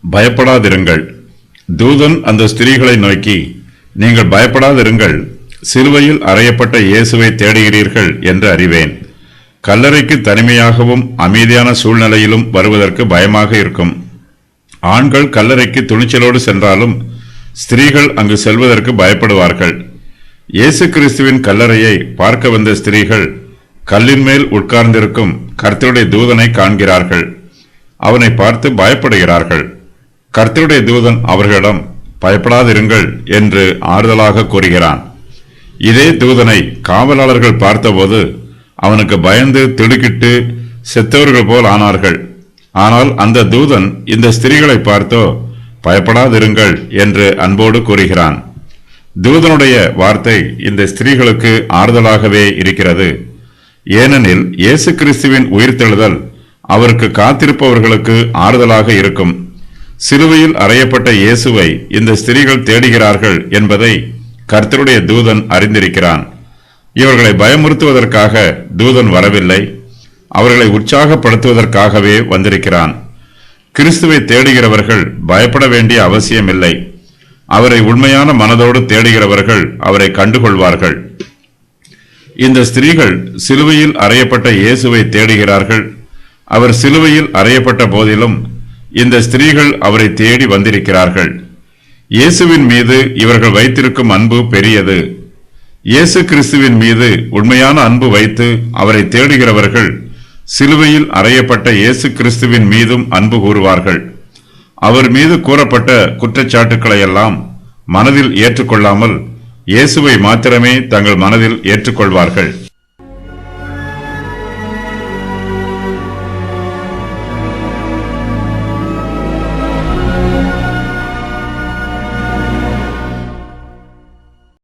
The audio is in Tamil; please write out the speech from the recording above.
பயப்படாதிருங்கள். தூதன் அந்த ஸ்திரீகளை நோக்கி, நீங்கள் பயப்படாதிருங்கள், சிலுவையில் அறையப்பட்ட இயேசுவை தேடுகிறீர்கள் என்று அறிவேன். கல்லறைக்கு தனிமையாகவும் அமைதியான சூழ்நிலையிலும் வருவதற்கு பயமாக இருக்கும். ஆண்கள் கல்லறைக்கு துணிச்சலோடு சென்றாலும் ஸ்திரீகள் அங்கு செல்வதற்கு பயப்படுவார்கள். இயேசு கிறிஸ்துவின் கல்லறையை பார்க்க வந்த ஸ்திரீகள் கல்லின் மேல் உட்கார்ந்திருக்கும் கர்த்தருடைய தூதனை காண்கிறார்கள். அவனை பார்த்து பயப்படுகிறார்கள். கர்த்தருடைய தூதன் அவர்களிடம் பயப்படாதிருங்கள் என்று ஆறுதலாக கூறுகிறான். இதே தூதனை காவலாளர்கள் பார்த்தபோது அவனுக்கு பயந்து திடுக்கிட்டு செத்தவர்கள் போல் ஆனார்கள். ஆனால் அந்த தூதன் இந்த ஸ்திரீகளை பார்த்தோ பயப்படாதிருங்கள் என்று அன்போடு கூறுகிறான். தூதனுடைய வார்த்தை இந்த ஸ்திரீகளுக்கு ஆறுதலாகவே இருக்கிறது. ஏனெனில் இயேசு கிறிஸ்துவின் உயிர்த்தெழுதல் அவருக்கு காத்திருப்பவர்களுக்கு ஆறுதலாக இருக்கும். சிலுவையில் அறையப்பட்ட இயேசுவை இந்த ஸ்திரீகள் தேடுகிறார்கள் என்பதை கர்த்தருடைய தூதன் அறிந்திருக்கிறான். இவர்களை பயமுறுத்துவதற்காக தூதன் வரவில்லை, அவர்களை உற்சாகப்படுத்துவதற்காகவே வந்திருக்கிறான். கிறிஸ்துவை தேடுகிறவர்கள் பயப்பட வேண்டிய அவசியமில்லை. அவரை உண்மையான மனதோடு தேடுகிறவர்கள் அவரை கண்டுகொள்வார்கள். இந்த ஸ்திரீகள் சிலுவையில் அறையப்பட்ட இயேசுவை தேடுகிறார்கள். அவர் சிலுவையில் அறையப்பட்ட போதிலும் இந்த ஸ்திரீகள் அவரை தேடி வந்திருக்கிறார்கள். இயேசுவின் மீது இவர்கள் வைத்திருக்கும் அன்பு பெரியது. இயேசு கிறிஸ்துவின் மீது உண்மையான அன்பு வைத்து அவரை தேடுகிறவர்கள் சிலுவையில் அறையப்பட்ட இயேசு கிறிஸ்துவின் மீதும் அன்பு கூறுவார்கள். அவர் மீது கூறப்பட்ட குற்றச்சாட்டுக்களை எல்லாம் மனதில் ஏற்றுக்கொள்ளாமல் இயேசுவை மாத்திரமே தங்கள் மனதில் ஏற்றுக்கொள்வார்கள்.